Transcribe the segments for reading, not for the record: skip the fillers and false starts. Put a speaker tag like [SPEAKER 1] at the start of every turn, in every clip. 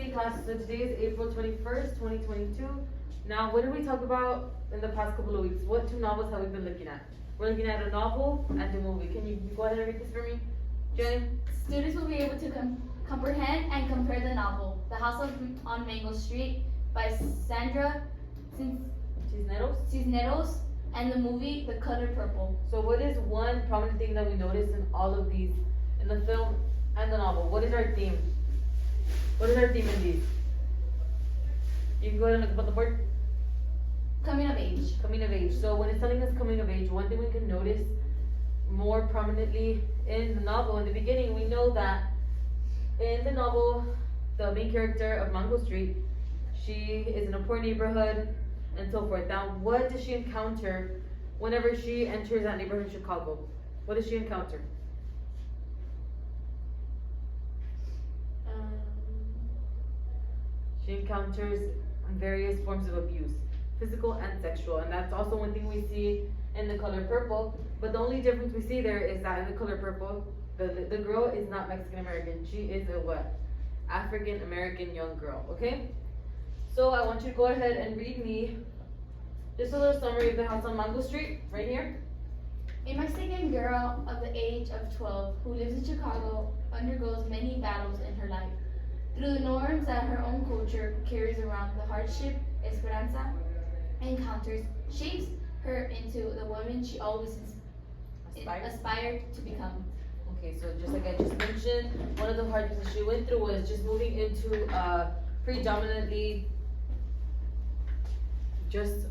[SPEAKER 1] Okay, class, so today is April 21st, 2022. Now, what did we talk about in the past couple of weeks? What two novels have we been looking at? We're looking at a novel and a movie. Can you go ahead and read this for me, Jenny?
[SPEAKER 2] Students will be able to comprehend and compare the novel, The House on Mango Street by Sandra Cisneros, and the movie, The Color Purple.
[SPEAKER 1] So what is one prominent thing that we notice in all of these, in the film and the novel? What is our theme? What is our theme in these? You can go ahead and look up on the board.
[SPEAKER 2] Coming of age.
[SPEAKER 1] Coming of age. So when it's telling us coming of age, one thing we can notice more prominently in the novel, in the beginning, we know that in the novel, the main character of Mango Street, she is in a poor neighborhood and so forth. Now, what does she encounter whenever she enters that neighborhood in Chicago? What does she encounter? She encounters various forms of abuse, physical and sexual, and that's also one thing we see in The Color Purple. But the only difference we see there is that in The Color Purple, the girl is not Mexican American. She is a what? African American young girl, okay? So I want you to go ahead and read me just a little summary of The House on Mango Street, right here.
[SPEAKER 2] A Mexican girl of the age of 12 who lives in Chicago undergoes many battles in her life. Through the norms that her own culture carries around, the hardship Esperanza encounters shapes her into the woman she always aspired to become.
[SPEAKER 1] Okay, so just like I just mentioned, one of the hardships that she went through was just moving into predominantly just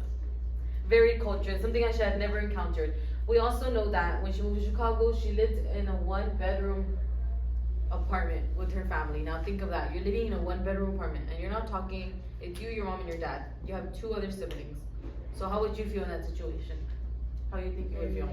[SPEAKER 1] varied culture, something that she had never encountered. We also know that when she moved to Chicago, she lived in a one-bedroom apartment with her family. Now think of that. You're living in a one-bedroom apartment, and you're not talking, it's you, your mom, and your dad. You have two other siblings. So how would you feel in that situation? How do you think you would feel?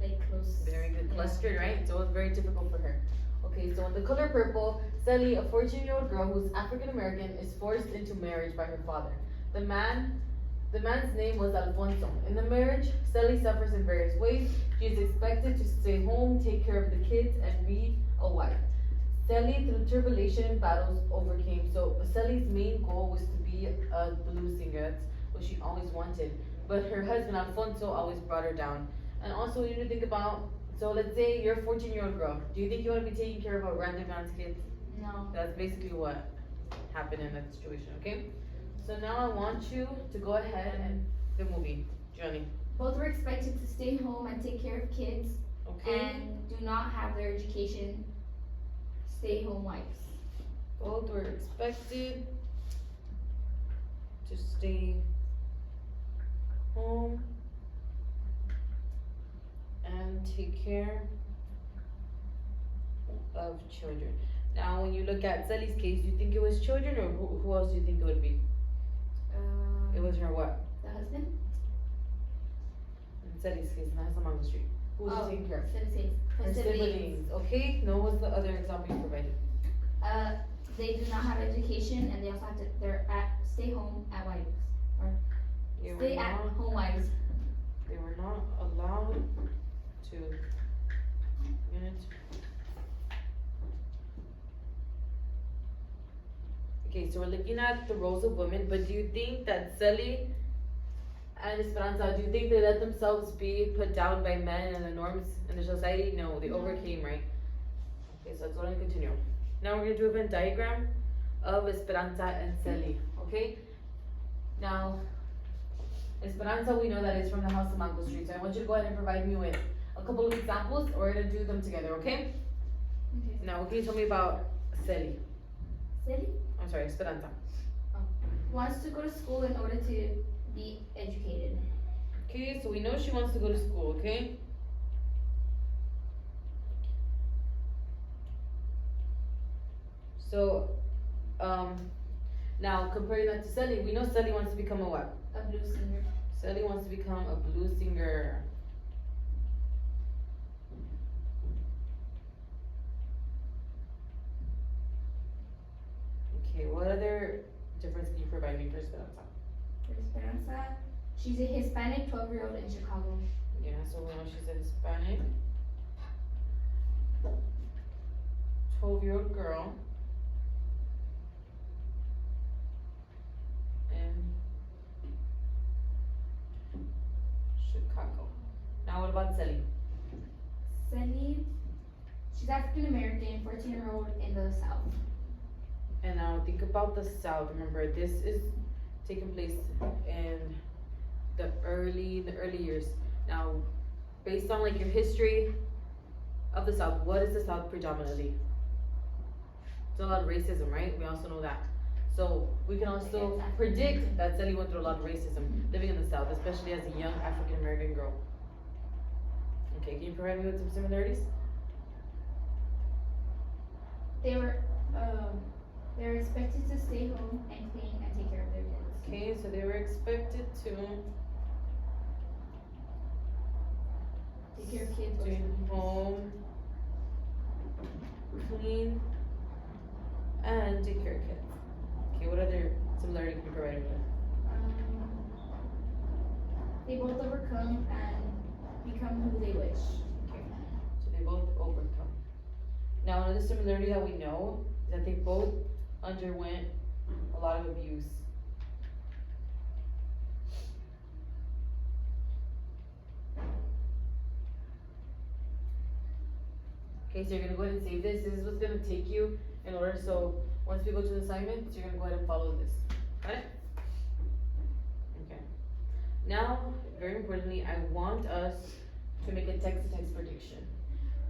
[SPEAKER 2] Like close.
[SPEAKER 1] Very good. Clustered, right? So it was very difficult for her. Okay, so in The Color Purple, Sally, a 14-year-old girl who's African American, is forced into marriage by her father. The man's name was Alfonso. In the marriage, Sally suffers in various ways. She is expected to stay home, take care of the kids, and be a wife. Sally, through tribulation and battles, overcame. So Sally's main goal was to be a blues singer. That's what she always wanted. But her husband, Alfonso, always brought her down. And also, you need to think about, so let's say you're a 14-year-old girl. Do you think you want to be taking care of a random man's kids?
[SPEAKER 2] No.
[SPEAKER 1] That's basically what happened in that situation, okay? So now I want you to go ahead and the movie, Johnny.
[SPEAKER 2] Both were expected to stay home and take care of kids,
[SPEAKER 1] Okay.
[SPEAKER 2] and do not have their education, stay-home wives.
[SPEAKER 1] Both were expected to stay home and take care of children. Now, when you look at Sally's case, do you think it was children, or who else do you think it would be? It was her what?
[SPEAKER 2] The husband?
[SPEAKER 1] In Sally's case, in the house on Mango Street. Who was she taking care of? Her siblings. Okay. No, what was the other example you provided?
[SPEAKER 2] They do not have education, and they also have to. They're at stay home at wives or stay at home wives.
[SPEAKER 1] They were not allowed to. Okay, so we're looking at the roles of women, but do you think that Sally and Esperanza, do you think they let themselves be put down by men and the norms in the society? No, they overcame, right? Okay, so let's go and continue. Now we're going to do a Venn diagram of Esperanza and Sally, okay? Now, Esperanza, we know that it's from the house of Mango Street, so I want you to go ahead and provide me with a couple of examples. We're going to do them together, okay?
[SPEAKER 2] Okay.
[SPEAKER 1] Now, can you tell me about Sally?
[SPEAKER 2] Sally?
[SPEAKER 1] I'm sorry, Esperanza.
[SPEAKER 2] Wants to go to school in order to be educated.
[SPEAKER 1] Okay, so we know she wants to go to school, okay? So, now comparing that to Sally, we know Sally wants to become a what?
[SPEAKER 2] A blues singer.
[SPEAKER 1] Sally wants to become a blues singer. Okay, what other difference can you provide me for Esperanza?
[SPEAKER 2] For Esperanza, she's a Hispanic 12-year-old in Chicago.
[SPEAKER 1] Yeah, so we know she's a Hispanic 12-year-old girl
[SPEAKER 2] She's African American, 14-year-old in the South.
[SPEAKER 1] And now think about the South. Remember, this is taking place in the early years. Now, based on like your history of the South, what is the South predominantly? There's a lot of racism, right? We also know that. So we can also predict that Sally went through a lot of racism living in the South, especially as a young African American girl. Okay, can you provide me with some similarities?
[SPEAKER 2] They were expected to stay home and clean and take care of their kids.
[SPEAKER 1] Okay, so they were expected to
[SPEAKER 2] Take care of kids.
[SPEAKER 1] stay home, clean, and take care of kids. Okay, what other similarity can you provide me with?
[SPEAKER 2] They both overcome and become who they wish.
[SPEAKER 1] Okay, so they both overcome. Now another similarity that we know is that they both underwent a lot of abuse. Okay, so you're gonna go ahead and save this. This is what's gonna take you in order, so once we go to the assignment, you're gonna go ahead and follow this. Got it? Okay. Now, very importantly, I want us to make a text-to-text prediction.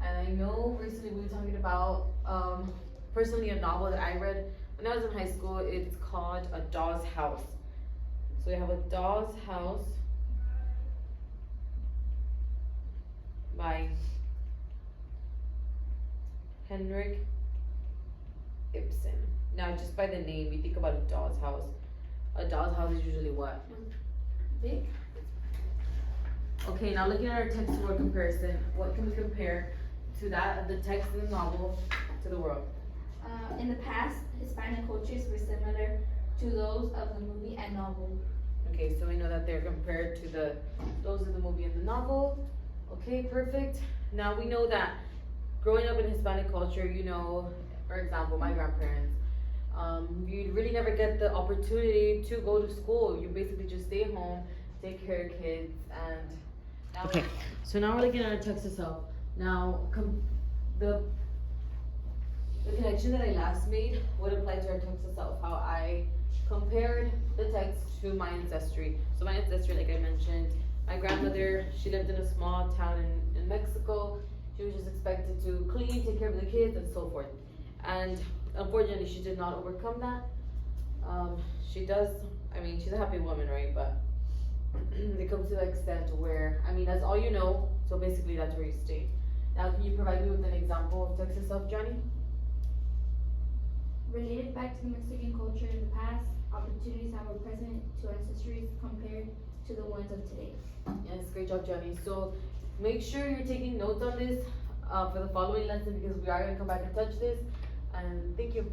[SPEAKER 1] And I know recently we were talking about, personally, a novel that I read when I was in high school. It's called A Doll's House. So we have A Doll's House by Henrik Ibsen. Now, just by the name, we think about a doll's house. A doll's house is usually what?
[SPEAKER 2] Big.
[SPEAKER 1] Okay, now looking at our text-to-word comparison, what can we compare to that of the text in the novel to the world?
[SPEAKER 2] In the past, Hispanic cultures were similar to those of the movie and novel.
[SPEAKER 1] Okay, so we know that they're compared to those of the movie and the novel. Okay, perfect. Now we know that growing up in Hispanic culture, you know, for example, my grandparents, you really never get the opportunity to go to school. You basically just stay home, take care of kids, and now okay. So now we're looking at our text itself. Now, the connection that I last made would apply to our text itself. How I compared the text to my ancestry. So my ancestry, like I mentioned, my grandmother, she lived in a small town in Mexico. She was just expected to clean, take care of the kids, and so forth. And unfortunately, she did not overcome that. She does, I mean, she's a happy woman, right? But it comes to the extent where, I mean, that's all you know, so basically that's where you stay. Now, can you provide me with an example of text itself, Johnny?
[SPEAKER 2] Related back to the Mexican culture in the past, opportunities that were present to ancestries compared to the ones of today.
[SPEAKER 1] Yes, great job, Johnny. So make sure you're taking notes on this for the following lesson, because we are going to come back and touch this. And thank you.